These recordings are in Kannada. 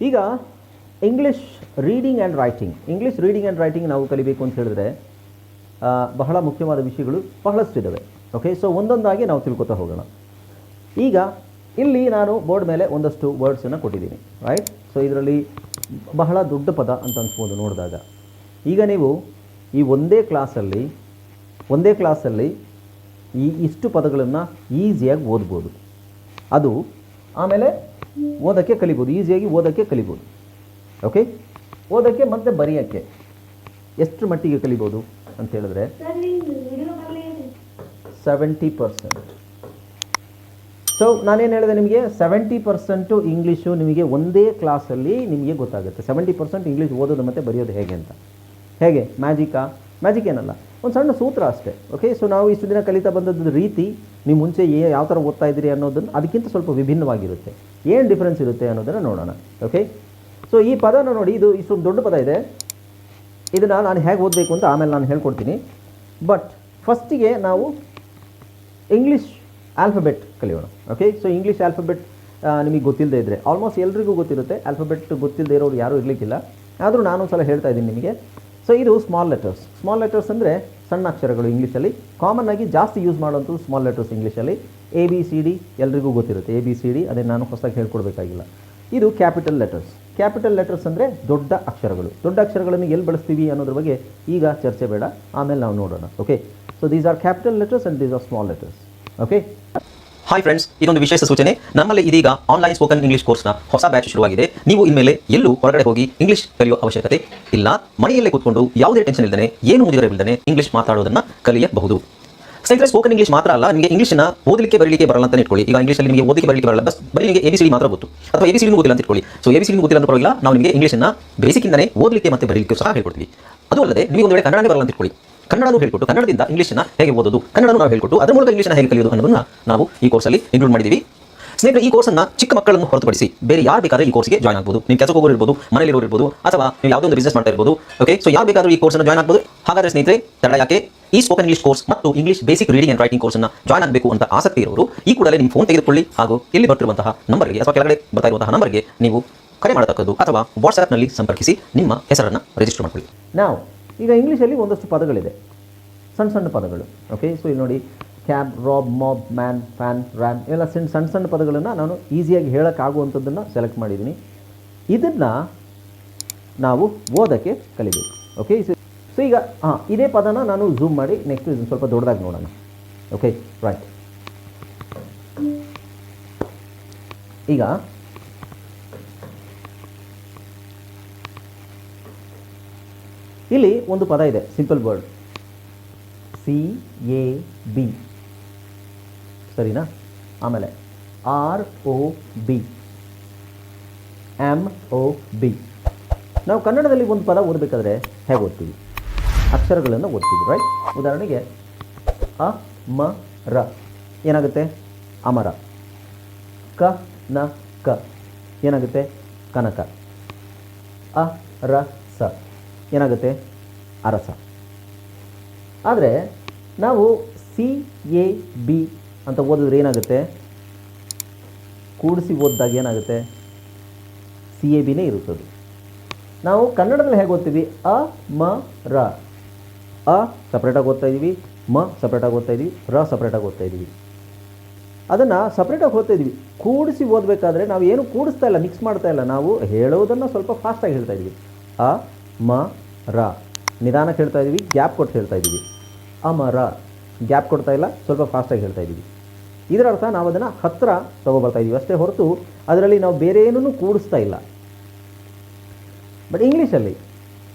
ಈಗ ಇಂಗ್ಲೀಷ್ ರೀಡಿಂಗ್ ಆ್ಯಂಡ್ ರೈಟಿಂಗ್ ನಾವು ಕಲಿಬೇಕು ಅಂತ ಹೇಳಿದ್ರೆ ಬಹಳ ಮುಖ್ಯವಾದ ವಿಷಯಗಳು ಬಹಳಷ್ಟಿದ್ದಾವೆ. ಓಕೆ, ಸೊ ಒಂದೊಂದಾಗಿ ನಾವು ತಿಳ್ಕೊತಾ ಹೋಗೋಣ. ಈಗ ಇಲ್ಲಿ ನಾನು ಬೋರ್ಡ್ ಮೇಲೆ ಒಂದಷ್ಟು ವರ್ಡ್ಸನ್ನು ಕೊಟ್ಟಿದ್ದೀನಿ, ರೈಟ್. ಸೊ ಇದರಲ್ಲಿ ಬಹಳ ದೊಡ್ಡ ಪದ ಅಂತ ಅನ್ಸ್ಬೋದು ನೋಡಿದಾಗ. ಈಗ ನೀವು ಈ ಒಂದೇ ಕ್ಲಾಸಲ್ಲಿ ಇಷ್ಟು ಪದಗಳನ್ನು ಈಸಿಯಾಗಿ ಓದ್ಬೋದು. ಅದು ಆಮೇಲೆ ಈಸಿಯಾಗಿ ಓದೋಕ್ಕೆ ಕಲಿಬೋದು. ಓಕೆ, ಓದೋಕ್ಕೆ ಮತ್ತು ಬರೆಯೋಕ್ಕೆ ಎಷ್ಟು ಮಟ್ಟಿಗೆ ಕಲಿಬೋದು ಅಂತ ಹೇಳಿದ್ರೆ 70%. ಸೊ ನಾನೇನು ಹೇಳಿದೆ ನಿಮಗೆ, 70% ಇಂಗ್ಲೀಷು ನಿಮಗೆ ಒಂದೇ ಕ್ಲಾಸಲ್ಲಿ ನಿಮಗೆ ಗೊತ್ತಾಗುತ್ತೆ. 70% ಇಂಗ್ಲೀಷ್ ಓದೋದು ಮತ್ತು ಬರೆಯೋದು ಹೇಗೆ ಅಂತ. ಹೇಗೆ ಮ್ಯಾಜಿಕ್ ಏನಲ್ಲ, ಒಂದು ಸಣ್ಣ ಸೂತ್ರ ಅಷ್ಟೇ. ಓಕೆ, ಸೊ ನಾವು ಇಷ್ಟು ದಿನ ಕಲಿತಾ ಬಂದದ್ದು ರೀತಿ ನೀವು ಮುಂಚೆ ಯಾವ ಥರ ಓದ್ತಾ ಇದ್ದೀರಿ ಅನ್ನೋದನ್ನು ಅದಕ್ಕಿಂತ ಸ್ವಲ್ಪ ವಿಭಿನ್ನವಾಗಿರುತ್ತೆ. ಏನು ಡಿಫ್ರೆನ್ಸ್ ಇರುತ್ತೆ ಅನ್ನೋದನ್ನು ನೋಡೋಣ. ಓಕೆ, ಸೊ ಈ ಪದನ ನೋಡಿ, ಇದು ಇಷ್ಟೊಂದು ದೊಡ್ಡ ಪದ ಇದೆ. ಇದನ್ನು ನಾನು ಹೇಗೆ ಓದಬೇಕು ಅಂತ ಆಮೇಲೆ ನಾನು ಹೇಳ್ಕೊಡ್ತೀನಿ. ಬಟ್ ಫಸ್ಟಿಗೆ ನಾವು ಇಂಗ್ಲೀಷ್ ಆಲ್ಫಬೆಟ್ ಕಲಿಯೋಣ. ಓಕೆ, ಸೊ ಇಂಗ್ಲೀಷ್ ಆಲ್ಫಬೆಟ್ ನಿಮಗೆ ಗೊತ್ತಿಲ್ಲದೆ ಇದ್ದರೆ, ಆಲ್ಮೋಸ್ಟ್ ಎಲ್ರಿಗೂ ಗೊತ್ತಿರುತ್ತೆ. ಆಲ್ಫಬೆಟ್ ಗೊತ್ತಿಲ್ಲದೆ ಇರೋರು ಯಾರೂ ಇರಲಿಕ್ಕಿಲ್ಲ. ಆದರೂ ನಾನೊಂದು ಸಲ ಹೇಳ್ತಾ ಇದ್ದೀನಿ ನಿಮಗೆ. ಸೊ ಇದು ಸ್ಮಾಲ್ ಲೆಟರ್ಸ್ ಅಂದರೆ ಸಣ್ಣ ಅಕ್ಷರಗಳು. ಇಂಗ್ಲೀಷಲ್ಲಿ ಕಾಮನ್ ಆಗಿ ಜಾಸ್ತಿ ಯೂಸ್ ಮಾಡುವಂಥದ್ದು ಸ್ಮಾಲ್ ಲೆಟರ್ಸ್. ಇಂಗ್ಲೀಷಲ್ಲಿ ABCD ಎಲ್ರಿಗೂ ಗೊತ್ತಿರುತ್ತೆ. ABCD ಅದೇ ನಾನು ಹೊಸದಾಗಿ ಹೇಳ್ಕೊಡ್ಬೇಕಾಗಿಲ್ಲ. ಇದು ಕ್ಯಾಪಿಟಲ್ ಲೆಟರ್ಸ್ ಅಂದರೆ ದೊಡ್ಡ ಅಕ್ಷರಗಳನ್ನು ಎಲ್ಲಿ ಬಳಸ್ತೀವಿ ಅನ್ನೋದ್ರ ಬಗ್ಗೆ ಈಗ ಚರ್ಚೆ ಬೇಡ, ಆಮೇಲೆ ನಾವು ನೋಡೋಣ. Okay, so these are capital letters and these are small letters. Okay, hi friends, ಇದೊಂದು ವಿಶೇಷ ಸೂಚನೆ. ನಮ್ಮಲ್ಲಿ ಇದೀಗ ಆನ್ಲೈನ್ ಸ್ಪೋಕನ್ ಇಂಗ್ಲಿಷ್ ಕೋರ್ಸ್ನ ಹೊಸ ಬ್ಯಾಚ್ ಶುರುವಾಗಿದೆ. ನೀವು ಇನ್ಮೇಲೆ ಎಲ್ಲೂ ಹೊರಗಡೆ ಹೋಗಿ ಇಂಗ್ಲಿಷ್ ಕಲಿಯುವ ಅವಶ್ಯಕತೆ ಇಲ್ಲ. ಮನೆಯಲ್ಲೇ ಕೂತ್ಕೊಂಡು ಯಾವುದೇ ಟೆನ್ಷನ್ ಇಲ್ಲದೆ, ಏನು ಮುಗಿದಿರಬಿಲ್ಲದೆ ಇಂಗ್ಲಿಷ್ ಮಾತಾಡೋದನ್ನ ಕಲಿಯಬಹುದು. ಸ್ನೇಹಿತರೆ, ಸ್ಪೋಕನ್ ಇಂಗ್ಲಿಷ್ ಮಾತ್ರ ಅಲ್ಲ, ನಿಮಗೆ ಇಂಗ್ಲಿಷ್ನ ಓದಲಿಕ್ಕೆ ಬರಲಿಕ್ಕೆ ಬರಲ್ಲ ಅಂತ ಇಟ್ಕೊಳ್ಳಿ. ಈಗ ಇಂಗ್ಲಿಷಲ್ಲಿ ನಿಮಗೆ ಓದಲಿಕ್ಕೆ ಬರಲಿಕ್ಕೆ ಬರಲ್ಲ, ಬರೀ ನಿಮಗೆ ABCD ಮಾತ್ರ ಗೊತ್ತು, ಅಥವಾ ABCD ಗೊತ್ತಿಲ್ಲ ಅಂತ ಇಟ್ಕೊಳ್ಳಿ. ಸೊ ABCD ಗೊತ್ತಿಲ್ಲ ಅಂತ ಪರವಾಗಿಲ್ಲ, ನಾವು ನಿಮಗೆ ಇಂಗ್ಲಿಷ್ನ ಬೇಸಿಕ್ಕಿಂದನೇ ಓದಲಿಕ್ಕೆ ಮತ್ತು ಬರಲಿಕ್ಕೆ ಸಹ ಹೇಳ್ಕೊಡ್ತೀವಿ. ಅದು ಅಲ್ಲದೆ ನೀವು ಒಂದು ವೇಳೆ ಕನ್ನಡನೇ ಬರಲ್ಲ ಅಂತ ಇಟ್ಕೊಳ್ಳಿ, ಕನ್ನಡನೂ ಹೇಳ್ಕೊಟ್ಟು ಕನ್ನಡದಿಂದ ಇಂಗ್ಲಿಷ್ನ ಹೇಗೆ ಓದೋದು, ಕನ್ನಡನೂ ನಾವು ಹೇಳ್ಕೊಟ್ಟು ಅದರ ಮೂಲಕ ಇಂಗ್ಲಿಷ್ನ ಹೇಗೆ ಕಲಿಯೋದು ಅನ್ನೋದನ್ನ ನಾವು ಈ ಕೋರ್ಸಲ್ಲಿ ಇನ್ಕ್ಲೂಡ್ ಮಾಡಿದ್ದೀವಿ. ಸ್ನೇಹಿತರೆ, ಈ ಕೋರ್ಸನ್ನು ಚಿಕ್ಕ ಮಕ್ಕಳನ್ನು ಹೊರತುಪಡಿಸಿ ಬೇರೆ ಯಾರು ಬೇಕಾದ್ರೆ ಈ ಕೋರ್ಸ್ಗೆ ಜಾಯ್ನ್ ಆಗ್ಬೋದು. ನೀವು ಕೆಲಸಕ್ಕೆ ಹೋಗೋರು ಇರ್ಬೋದು, ಮನೆಯಲ್ಲಿರೋರು ಇರ್ಬೋದು, ಅಥವಾ ನೀವು ಯಾವುದೋ ಒಂದು ಬಿಸ್ನೆಸ್ ಮಾಡ್ತಾ ಇರ್ಬೋದು. ಓಕೆ, ಸೊ ಯಾರು ಬೇಕಾದರೂ ಈ ಕೋರ್ಸ್ನ ಜಾಯ್ನ್ ಆಗ್ಬೋದು. ಹಾಗಾದರೆ ಸ್ನೇಹಿತರೆ, ತಡ ಯಾಕೆ? ಈ ಸ್ಪೋಕನ್ ಇಂಗ್ಲಿಷ್ ಕೋರ್ಸ್ ಮತ್ತು English basic reading and writing ಕೋರ್ಸ್ನ ಜಾಯ್ನ್ ಆಗಬೇಕು ಅಂತ ಆಸಕ್ತಿ ಇರೋರು ಈ ಕೂಡಲೇ ನಿಮ್ಮ ಫೋನ್ ತೆಗೆದುಕೊಳ್ಳಿ, ಹಾಗೂ ಇಲ್ಲಿ ಬರ್ತಿರುವಂತಹ ನಂಬರ್ಗೆ ಅಥವಾ ಕೆಳಗಡೆ ಬರ್ತಾ ಇರುವಂತಹ ನಂಬರ್ಗೆ ನೀವು ಕರೆ ಮಾಡತಕ್ಕದ್ದು, ಅಥವಾ ವಾಟ್ಸ್ಆ್ಯಪ್ನಲ್ಲಿ ಸಂಪರ್ಕಿಸಿ ನಿಮ್ಮ ಹೆಸರನ್ನು ರಿಜಿಸ್ಟರ್ ಮಾಡಿಕೊಳ್ಳಿ. ನಾವು ಈಗ ಇಂಗ್ಲೀಷಲ್ಲಿ ಒಂದಷ್ಟು ಪದಗಳಿದೆ, ಸಣ್ಣ ಪದಗಳು. ಓಕೆ, ಸೊ ಇಲ್ಲಿ ನೋಡಿ, cab, rob, mob, man, fan, ran ಎಲ್ಲ ಸಣ್ಣ ಪದಗಳನ್ನು ನಾನು ಈಸಿಯಾಗಿ ಹೇಳೋಕ್ಕಾಗುವಂಥದ್ದನ್ನು ಸೆಲೆಕ್ಟ್ ಮಾಡಿದ್ದೀನಿ. ಇದನ್ನು ನಾವು ಓದೋಕ್ಕೆ ಕಲಿಬೇಕು. ಓಕೆ, ಸೊ ಈಗ ಇದೇ ಪದನ ನಾನು ಝೂಮ್ ಮಾಡಿ ನೆಕ್ಸ್ಟ್ ಇದನ್ನು ಸ್ವಲ್ಪ ದೊಡ್ಡದಾಗಿ ನೋಡೋಣ. Okay, right. ಈಗ ಇಲ್ಲಿ ಒಂದು ಪದ ಇದೆ, ಸಿಂಪಲ್ ವರ್ಡ್, CAB, ಸರಿನಾ? ಆಮೇಲೆ ROB, MOB. ನಾವು ಕನ್ನಡದಲ್ಲಿ ಒಂದು ಪದ ಓದಬೇಕಾದ್ರೆ ಹೇಗೆ ಓದ್ತೀವಿ? ಅಕ್ಷರಗಳನ್ನು ಓದ್ತೀವಿ, ರೈಟ್? ಉದಾಹರಣೆಗೆ ಅಮರ ಏನಾಗುತ್ತೆ? ಅಮರ. ಕನಕ ಏನಾಗುತ್ತೆ? ಕನಕ. ಅರಸ ಏನಾಗುತ್ತೆ? ಅರಸ. ಆದರೆ ನಾವು CAB ಅಂತ ಓದಿದ್ರೆ ಏನಾಗುತ್ತೆ? ಕೂಡಿಸಿ ಓದಿದಾಗ ಏನಾಗುತ್ತೆ? CABನೇ ಇರುತ್ತದೆ. ನಾವು ಕನ್ನಡದಲ್ಲಿ ಹೇಗೆ ಓದ್ತೀವಿ? ಅಮರ. ಅ ಸಪ್ರೇಟಾಗಿ ಓದ್ತಾ ಇದ್ದೀವಿ, ಮ ಸಪ್ರೇಟಾಗಿ ಓದ್ತಾ ಇದ್ದೀವಿ, ರ ಸಪ್ರೇಟಾಗಿ ಓದ್ತಾ ಇದ್ದೀವಿ. ಅದನ್ನು ಸಪ್ರೇಟಾಗಿ ಓದ್ತಾ ಇದ್ದೀವಿ. ಕೂಡಿಸಿ ಓದಬೇಕಾದ್ರೆ ನಾವು ಏನು ಕೂಡಿಸ್ತಾ ಇಲ್ಲ, ಮಿಕ್ಸ್ ಮಾಡ್ತಾ ಇಲ್ಲ. ನಾವು ಹೇಳೋದನ್ನು ಸ್ವಲ್ಪ ಫಾಸ್ಟಾಗಿ ಹೇಳ್ತಾ ಇದ್ದೀವಿ. ಅ ಮ ರ ನಿಧಾನಕ್ಕೆ ಹೇಳ್ತಾ ಇದ್ದೀವಿ, ಗ್ಯಾಪ್ ಕೊಟ್ಟು ಹೇಳ್ತಾ ಇದ್ದೀವಿ. ಅಮರ ಗ್ಯಾಪ್ ಕೊಡ್ತಾ ಇಲ್ಲ, ಸ್ವಲ್ಪ ಫಾಸ್ಟಾಗಿ ಹೇಳ್ತಾ ಇದ್ದೀವಿ. ಇದರ ಅರ್ಥ ನಾವು ಅದನ್ನು ಹತ್ತಿರ ತೊಗೊಬರ್ತಾ ಇದ್ದೀವಿ ಅಷ್ಟೇ ಹೊರತು ಅದರಲ್ಲಿ ನಾವು ಬೇರೆ ಏನೂ ಕೂಡಿಸ್ತಾ ಇಲ್ಲ. ಬಟ್ ಇಂಗ್ಲೀಷಲ್ಲಿ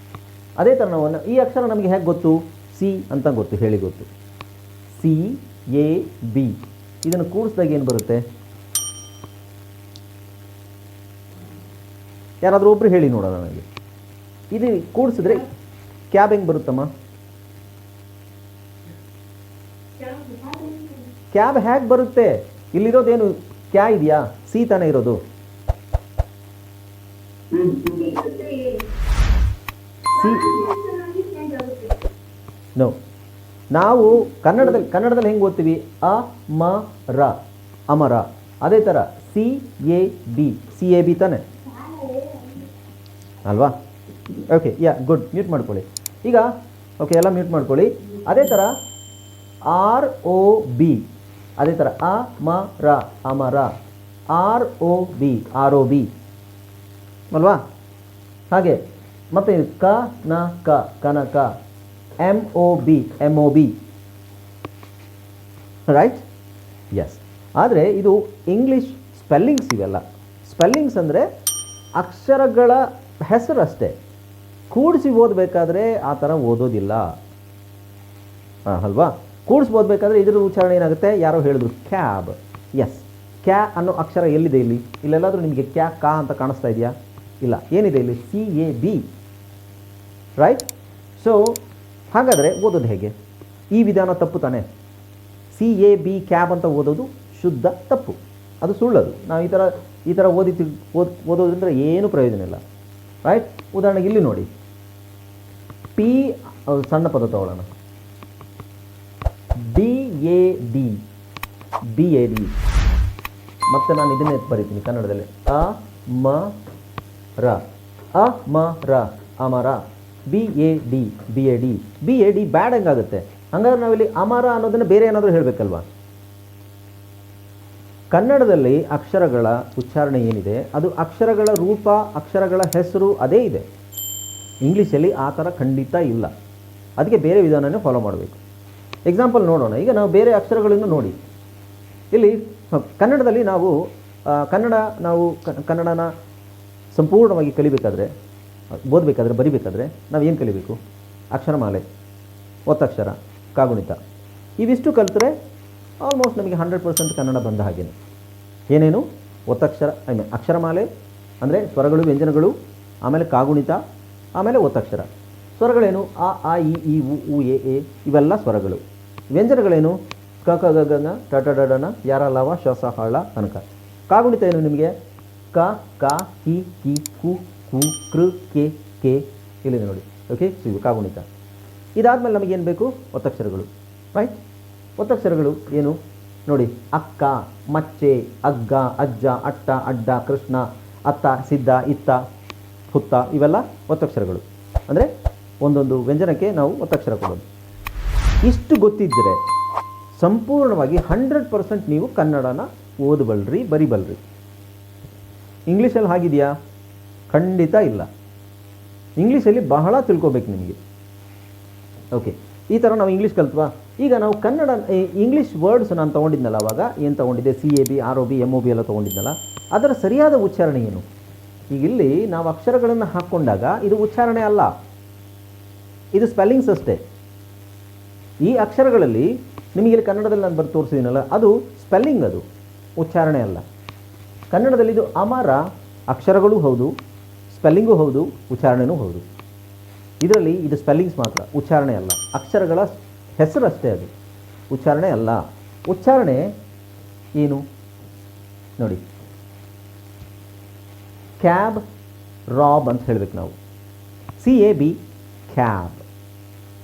ಅದೇ ಥರ ನಾವು ಈ ಅಕ್ಷರ ನಮಗೆ ಹೇಗೆ ಗೊತ್ತು? ಸಿ ಅಂತ ಗೊತ್ತು, ಹೇಳಿ ಗೊತ್ತು. CAB. ಇದನ್ನು ಕೂಡಿಸಿದಾಗ ಏನು ಬರುತ್ತೆ? ಯಾರಾದರೂ ಒಬ್ಬರು ಹೇಳಿ ನೋಡೋಣ ನನಗೆ. ಇದು ಕೂಡಿಸಿದ್ರೆ ಕ್ಯಾಬ್ ಹೆಂಗೆ ಬರುತ್ತಮ್ಮ? ಕ್ಯಾಬ್ ಹೇಗೆ ಬರುತ್ತೆ? ಇಲ್ಲಿರೋದೇನು ಕ್ಯಾ ಇದೆಯಾ? ಸಿ ತಾನೇ ಇರೋದು. C no. ನಾವು ಕನ್ನಡದಲ್ಲಿ ಹೆಂಗೆ ಓದ್ತೀವಿ? ಅಮರ, ಅಮರ. ಅದೇ ಥರ CAB, CAB ತಾನೆ. ಅಲ್ವಾ? Okay, good. ಮ್ಯೂಟ್ ಮಾಡ್ಕೊಳ್ಳಿ ಈಗ. ಓಕೆ, ಎಲ್ಲ ಮ್ಯೂಟ್ ಮಾಡ್ಕೊಳ್ಳಿ. ಅದೇ ಥರ ROB, ಅದೇ ಥರ ಅಮರ, ಅಮರ, ROB, ROB ಅಲ್ವಾ? ಹಾಗೆ ಮತ್ತೆ ಕನಕ, ಕನಕ, MOB, MOB, ರೈಟ್? ಎಸ್. ಆದರೆ ಇದು ಇಂಗ್ಲೀಷ್ ಸ್ಪೆಲ್ಲಿಂಗ್ಸ್. ಇವೆಲ್ಲ ಸ್ಪೆಲ್ಲಿಂಗ್ಸ್ ಅಂದರೆ ಅಕ್ಷರಗಳ ಹೆಸರು ಅಷ್ಟೇ. ಕೂಡಿಸಿ ಓದಬೇಕಾದ್ರೆ ಆ ಥರ ಓದೋದಿಲ್ಲ ಅಲ್ವಾ? ಕೂಡಿಸಿ ಓದಬೇಕಾದ್ರೆ ಇದರ ಉಚ್ಚಾರಣೆ ಏನಾಗುತ್ತೆ? ಯಾರೋ ಹೇಳಿದ್ರು ಕ್ಯಾಬ್. ಎಸ್, ಕ್ಯಾ ಅನ್ನೋ ಅಕ್ಷರ ಎಲ್ಲಿದೆ ಇಲ್ಲಿ? ಇಲ್ಲೆಲ್ಲಾದರೂ ನಿಮಗೆ ಕ್ಯಾ ಕಾ ಅಂತ ಕಾಣಿಸ್ತಾ ಇದೆಯಾ? ಇಲ್ಲ. ಏನಿದೆ ಇಲ್ಲಿ? CAB, right? ಸೊ ಹಾಗಾದರೆ ಓದೋದು ಹೇಗೆ? ಈ ವಿಧಾನ ತಪ್ಪು ತಾನೆ. CAB ಕ್ಯಾಬ್ ಅಂತ ಓದೋದು ಶುದ್ಧ ತಪ್ಪು, ಅದು ಸುಳ್ಳದು. ನಾವು ಈ ಥರ ಓದೋದ್ರಿಂದ ಏನು ಪ್ರಯೋಜನ ಇಲ್ಲ, ರೈಟ್? ಉದಾಹರಣೆಗೆ ಇಲ್ಲಿ ನೋಡಿ, P ಸಣ್ಣ ಪದ ತಗೊಳ್ಳೋಣ, BAD, BAD. ಮತ್ತೆ ನಾನು ಇದನ್ನೇ ಬರೀತೀನಿ ಕನ್ನಡದಲ್ಲಿ, ಅಮರ, ಅಮರ, ಅಮರ, BAD, BAD, BAD ಬ್ಯಾಡ್ ಹೆಂಗಾಗುತ್ತೆ? ಹಂಗಾದ್ರೆ ನಾವಿಲ್ಲಿ ಅಮರ ಅನ್ನೋದನ್ನು ಬೇರೆ ಏನಾದರೂ ಹೇಳಬೇಕಲ್ವಾ? ಕನ್ನಡದಲ್ಲಿ ಅಕ್ಷರಗಳ ಉಚ್ಚಾರಣೆ ಏನಿದೆ ಅದು ಅಕ್ಷರಗಳ ರೂಪ, ಅಕ್ಷರಗಳ ಹೆಸರು ಅದೇ ಇದೆ. ಇಂಗ್ಲೀಷಲ್ಲಿ ಆ ಥರ ಖಂಡಿತ ಇಲ್ಲ. ಅದಕ್ಕೆ ಬೇರೆ ವಿಧಾನನೇ ಫಾಲೋ ಮಾಡಬೇಕು. ಎಕ್ಸಾಂಪಲ್ ನೋಡೋಣ. ಈಗ ನಾವು ಬೇರೆ ಅಕ್ಷರಗಳನ್ನು ನೋಡಿ. ಇಲ್ಲಿ ಕನ್ನಡದಲ್ಲಿ ನಾವು ಕನ್ನಡನ ಸಂಪೂರ್ಣವಾಗಿ ಕಲಿಬೇಕಾದ್ರೆ, ಓದಬೇಕಾದ್ರೆ, ಬರಿಬೇಕಾದ್ರೆ ನಾವು ಏನು ಕಲಿಬೇಕು? ಅಕ್ಷರಮಾಲೆ, ಒತ್ತಕ್ಷರ, ಕಾಗುಣಿತ, ಇವಿಷ್ಟು ಕಲಿತ್ರೆ ಆಲ್ಮೋಸ್ಟ್ ನಮಗೆ 100% ಕನ್ನಡ ಬಂದ ಹಾಗೇನೆ. ಏನೇನು? ಒತ್ತಕ್ಷರ, ಅಕ್ಷರಮಾಲೆ ಅಂದರೆ ಸ್ವರಗಳು, ವ್ಯಂಜನಗಳು, ಆಮೇಲೆ ಕಾಗುಣಿತ, ಆಮೇಲೆ ಒತ್ತಕ್ಷರ. ಸ್ವರಗಳೇನು? ಅ, ಆ, ಇ, ಈ, ಉ, ಎ, ಎ, ಇವೆಲ್ಲ ಸ್ವರಗಳು. ವ್ಯಂಜನಗಳೇನು? ಕ, ಕ, ಗ, ಗ, ನ, ಟ, ಟ, ಡ, ಡ, ನ, ಯಾರ, ಲವ, ಶ, ಸ, ಹ, ಳ, ತನಕ. ಕಾಗುಣಿತ ಏನು ನಿಮಗೆ? ಕ, ಕ, ಕಿ, ಕಿ, ಕು, ಕು, ಕೃ, ಕೆ, ಇಲ್ಲಿದೆ ನೋಡಿ. ಓಕೆ, ಸೊ ಇದು ಕಾಗುಣಿತ. ಇದಾದಮೇಲೆ ನಮಗೇನು ಬೇಕು? ಒತ್ತಕ್ಷರಗಳು, ರೈಟ್? ಒತ್ತಕ್ಷರಗಳು ಏನು ನೋಡಿ? ಅಕ್ಕ, ಮಚ್ಚೆ, ಅಗ್ಗ, ಅಜ್ಜ, ಅಟ್ಟ, ಅಡ್ಡ, ಕೃಷ್ಣ, ಅತ್ತ, ಸಿದ್ಧ, ಇತ್ತ, ಹುತ್ತ, ಇವೆಲ್ಲ ಒತ್ತಕ್ಷರಗಳು. ಅಂದರೆ ಒಂದೊಂದು ವ್ಯಂಜನಕ್ಕೆ ನಾವು ಒತ್ತಕ್ಷರ ಕೊಡೋದು. ಇಷ್ಟು ಗೊತ್ತಿದ್ದರೆ ಸಂಪೂರ್ಣವಾಗಿ 100% ನೀವು ಕನ್ನಡನ ಓದಬಲ್ರಿ, ಬರಿಬಲ್ರಿ. ಇಂಗ್ಲೀಷಲ್ಲಿ ಹಾಗಿದೆಯಾ? ಖಂಡಿತ ಇಲ್ಲ. ಇಂಗ್ಲೀಷಲ್ಲಿ ಬಹಳ ತಿಳ್ಕೊಬೇಕು ನಿಮಗೆ. ಓಕೆ, ಈ ಥರ ನಾವು ಇಂಗ್ಲೀಷ್ ಕಲ್ತ್ವಾ? ಈಗ ನಾವು ಕನ್ನಡ ಇಂಗ್ಲೀಷ್ ವರ್ಡ್ಸ್ ನಾನು ತೊಗೊಂಡಿದ್ನಲ್ಲ, ಅವಾಗ ಏನು ತೊಗೊಂಡಿದ್ದೆ? CAB, ROB, MOB ಎಲ್ಲ ತೊಗೊಂಡಿದ್ನಲ್ಲ, ಅದರ ಸರಿಯಾದ ಉಚ್ಚಾರಣೆ ಏನು? ಈಗ ಇಲ್ಲಿ ನಾವು ಅಕ್ಷರಗಳನ್ನು ಹಾಕ್ಕೊಂಡಾಗ ಇದು ಉಚ್ಚಾರಣೆ ಅಲ್ಲ, ಇದು ಸ್ಪೆಲ್ಲಿಂಗ್ಸ್ ಅಷ್ಟೇ. ಈ ಅಕ್ಷರಗಳಲ್ಲಿ ನಿಮಗೆ ಇಲ್ಲಿ ಕನ್ನಡದಲ್ಲಿ ನಾನು ಬರೆದು ತೋರಿಸಿದ್ದೀನಲ್ಲ, ಅದು ಸ್ಪೆಲ್ಲಿಂಗ್, ಅದು ಉಚ್ಚಾರಣೆ ಅಲ್ಲ. ಕನ್ನಡದಲ್ಲಿ ಇದು ಅಮರ, ಅಕ್ಷರಗಳು ಹೌದು, ಸ್ಪೆಲ್ಲಿಂಗು ಹೌದು, ಉಚ್ಚಾರಣೆನೂ ಹೌದು. ಇದರಲ್ಲಿ ಇದು ಸ್ಪೆಲ್ಲಿಂಗ್ಸ್ ಮಾತ್ರ, ಉಚ್ಚಾರಣೆ ಅಲ್ಲ. ಅಕ್ಷರಗಳ ಹೆಸರು ಅಷ್ಟೇ, ಅದು ಉಚ್ಚಾರಣೆ ಅಲ್ಲ. ಉಚ್ಚಾರಣೆ ಏನು ನೋಡಿ? ಕ್ಯಾಬ್, ರಾಬ್ ಅಂತ ಹೇಳಬೇಕು ನಾವು. CAB, cab.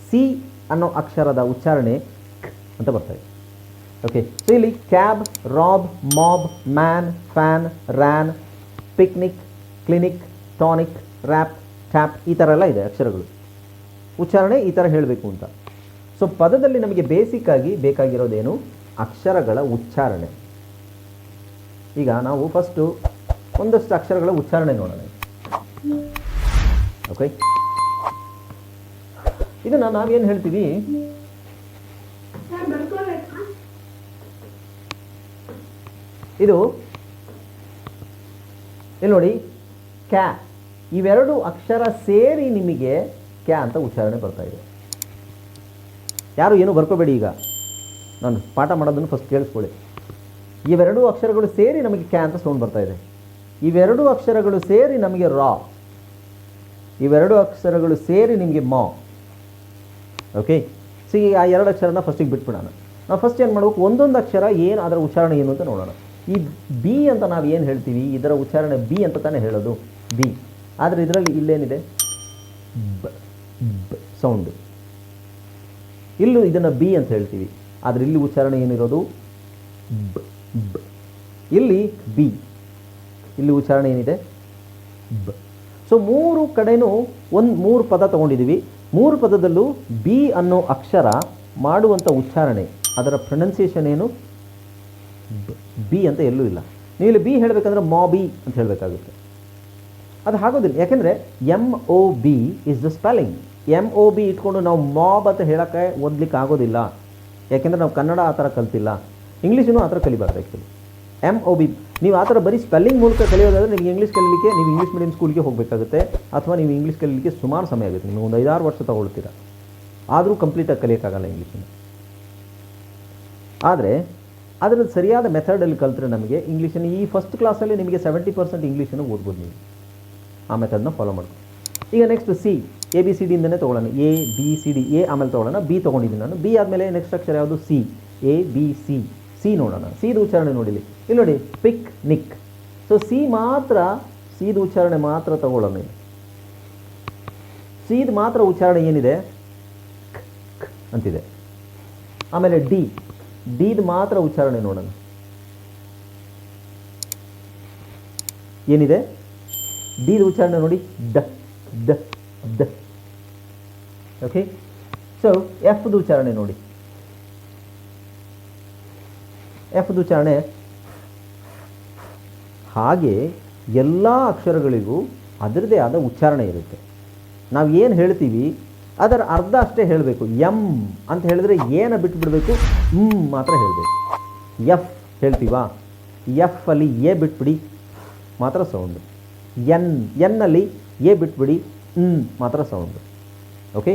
ಸಿ ಅನ್ನೋ ಅಕ್ಷರದ ಉಚ್ಚಾರಣೆ ಅಂತ ಬರ್ತದೆ. ಓಕೆ, ಸೊ ಇಲ್ಲಿ cab, rob, mob, man, fan, ran, picnic, clinic, tonic, rap, tap, ಈ ಥರ ಎಲ್ಲ ಇದೆ ಅಕ್ಷರಗಳು. ಉಚ್ಚಾರಣೆ ಈ ಥರ ಹೇಳಬೇಕು ಅಂತ. ಸೊ ಪದದಲ್ಲಿ ನಮಗೆ ಬೇಸಿಕ್ ಆಗಿ ಬೇಕಾಗಿರೋದೇನು? ಅಕ್ಷರಗಳ ಉಚ್ಚಾರಣೆ. ಈಗ ನಾವು ಫಸ್ಟು ಒಂದಷ್ಟು ಅಕ್ಷರಗಳ ಉಚ್ಚಾರಣೆ ನೋಡೋಣ. ಓಕೆ, ಇದನ್ನು ನಾವೇನು ಹೇಳ್ತೀವಿ? ಇದು ಇಲ್ಲಿ ನೋಡಿ, ಕ್ಯಾ. ಇವೆರಡು ಅಕ್ಷರ ಸೇರಿ ನಿಮಗೆ ಕ್ಯಾ ಅಂತ ಉಚ್ಚಾರಣೆ ಬರ್ತಾ ಇದೆ. ಯಾರು ಏನು ಬರ್ಕೋಬೇಡಿ. ಈಗ ನಾನು ಪಾಠ ಮಾಡೋದನ್ನು ಫಸ್ಟ್ ಕೇಳಿಸ್ಕೊಳ್ಳಿ. ಇವೆರಡು ಅಕ್ಷರಗಳು ಸೇರಿ ನಮಗೆ ಕ್ಯಾ ಅಂತ ಸೌಂಡ್ ಬರ್ತಾ ಇದೆ. ಇವೆರಡು ಅಕ್ಷರಗಳು ಸೇರಿ ನಮಗೆ ರಾ. ಇವೆರಡು ಅಕ್ಷರಗಳು ಸೇರಿ ನಿಮಗೆ ಮಾ. ಓಕೆ, ಸಿ ಆ ಎರಡು ಅಕ್ಷರನ ಫಸ್ಟಿಗೆ ಬಿಟ್ಬಿಡೋಣ. ನಾವು ಫಸ್ಟ್ ಏನು ಮಾಡಬೇಕು? ಒಂದೊಂದು ಅಕ್ಷರ ಏನು, ಅದರ ಉಚ್ಚಾರಣೆ ಏನು ಅಂತ ನೋಡೋಣ. ಈ ಬಿ ಅಂತ ನಾವು ಏನು ಹೇಳ್ತೀವಿ? ಇದರ ಉಚ್ಚಾರಣೆ ಬಿ ಅಂತ ತಾನೇ ಹೇಳೋದು, ಬಿ. ಆದರೆ ಇದರಲ್ಲಿ ಇಲ್ಲೇನಿದೆ? ಬ ಸೌಂಡು. ಇಲ್ಲೂ ಇದನ್ನು ಬಿ ಅಂತ ಹೇಳ್ತೀವಿ, ಆದರೆ ಇಲ್ಲಿ ಉಚ್ಚಾರಣೆ ಏನಿರೋದು? ಬ. ಇಲ್ಲಿ ಬಿ, ಇಲ್ಲಿ ಉಚ್ಚಾರಣೆ ಏನಿದೆ? ಬ. ಸೊ 3 ಕಡೆನೂ ಒಂದು 3 ಪದ ತೊಗೊಂಡಿದ್ದೀವಿ. 3 ಪದದಲ್ಲೂ ಬಿ ಅನ್ನೋ ಅಕ್ಷರ ಮಾಡುವಂಥ ಉಚ್ಚಾರಣೆ, ಅದರ ಪ್ರೊನೌನ್ಸಿಯೇಷನ್ ಏನು? ಬಿ ಅಂತ ಎಲ್ಲೂ ಇಲ್ಲ. ನೀವು ಇಲ್ಲಿ ಬಿ ಹೇಳಬೇಕಂದ್ರೆ ಮಾಬಿ ಅಂತ ಹೇಳಬೇಕಾಗುತ್ತೆ. ಅದು ಆಗೋದಿಲ್ಲ, ಯಾಕೆಂದರೆ MOB is the spelling. MOB ಇಟ್ಕೊಂಡು ನಾವು ಮಾಬ್ ಅಂತ ಹೇಳೋಕ್ಕೆ ಓದಲಿಕ್ಕೆ ಆಗೋದಿಲ್ಲ, ಯಾಕೆಂದರೆ ನಾವು ಕನ್ನಡ ಆ ಥರ ಕಲ್ತಿಲ್ಲ. ಇಂಗ್ಲೀಷನ್ನು ಆ ಥರ ಕಲಿಬಾರ್ದು ಆ್ಯಕ್ಚುಲಿ. MOB ನೀವು ಆ ಥರ ಬರೀ ಸ್ಪೆಲ್ಲಿಂಗ್ ಮೂಲಕ ಕಲಿಯೋದಾದರೆ ನಿಮಗೆ ಇಂಗ್ಲೀಷ್ ಕಲೀಲಿಕ್ಕೆ ನೀವು ಇಂಗ್ಲೀಷ್ ಮೀಡಿಯಂ ಸ್ಕೂಲ್ಗೆ ಹೋಗಬೇಕಾಗುತ್ತೆ, ಅಥವಾ ನೀವು ಇಂಗ್ಲೀಷ್ ಕಲೀಲಿಕ್ಕೆ ಸುಮಾರು ಸಮಯ ಆಗುತ್ತೆ. ನೀವು ಒಂದು 5-6 ವರ್ಷ ತಗೊಳ್ತೀರ, ಆದರೂ ಕಂಪ್ಲೀಟಾಗಿ ಕಲಿಯೋಕ್ಕಾಗಲ್ಲ ಇಂಗ್ಲೀಷನ್ನು. ಆದರೆ ಅದರಲ್ಲಿ ಸರಿಯಾದ ಮೆಥಡಲ್ಲಿ ಕಲಿತ್ರೆ ನಮಗೆ ಇಂಗ್ಲೀಷನ್ನು ಈ ಫಸ್ಟ್ ಕ್ಲಾಸಲ್ಲಿ ನಿಮಗೆ 70% ಇಂಗ್ಲೀಷನ್ನು ಓದ್ಬೋದು ನೀವು. ಆ ಮೆಥಡ್ನ ಫಾಲೋ ಮಾಡ್ಕೊಂಡು ಈಗ ನೆಕ್ಸ್ಟ್ ಸಿ, ABCD ಇಂದನೇ ತೊಗೊಳ್ಳೋಣ. ABCD, ಎ ಆಮೇಲೆ ತೊಗೊಳ್ಳೋಣ. ಬಿ ತೊಗೊಂಡಿದ್ದೀನಿ ನಾನು. ಬಿ ಆದಮೇಲೆ ನೆಕ್ಸ್ಟ್ ಅಕ್ಷರ ಯಾವುದು? ಸಿ. ABC, ಸಿ ನೋಡೋಣ. ಸಿದು ಉಚ್ಚಾರಣೆ ನೋಡಿಲಿ, ಇಲ್ಲಿ ನೋಡಿ, ಪಿಕ್ ನಿಕ್. ಸೊ ಸಿ ಮಾತ್ರ, ಸಿದು ಉಚ್ಚಾರಣೆ ಮಾತ್ರ ತಗೊಳ್ಳೋಣ. ಸಿದು ಮಾತ್ರ ಉಚ್ಚಾರಣೆ ಏನಿದೆ? ಅಂತಿದೆ. ಆಮೇಲೆ ಡಿದು ಮಾತ್ರ ಉಚ್ಚಾರಣೆ ನೋಡೋಣ, ಏನಿದೆ? ಡಿದು ಉಚ್ಚಾರಣೆ ನೋಡಿ, ಡ ದ ದ. ಓಕೆ, ಸೊ ಎಫ್ದು ಉಚ್ಚಾರಣೆ ನೋಡಿ. ಎಫ್ದು ಉಚ್ಚಾರಣೆ ಹಾಗೆ ಎಲ್ಲ ಅಕ್ಷರಗಳಿಗೂ ಅದರದೇ ಆದ ಉಚ್ಚಾರಣೆ ಇರುತ್ತೆ. ನಾವು ಏನು ಹೇಳ್ತೀವಿ ಅದರ ಅರ್ಧ ಅಷ್ಟೇ ಹೇಳಬೇಕು. ಎಮ್ ಅಂತ ಹೇಳಿದ್ರೆ ಏನ ಬಿಟ್ಬಿಡಬೇಕು, ಮಾತ್ರ ಹೇಳಬೇಕು. ಎಫ್ ಹೇಳ್ತೀವಾ, ಎಫ್ ಅಲ್ಲಿ ಎ ಬಿಟ್ಬಿಡಿ, ಮಾತ್ರ ಸೌಂಡು. ಎನ್ನಲ್ಲಿ ಎ ಬಿಟ್ಬಿಡಿ, ಮಾತ್ರ ಸೌಂಡು. ಓಕೆ.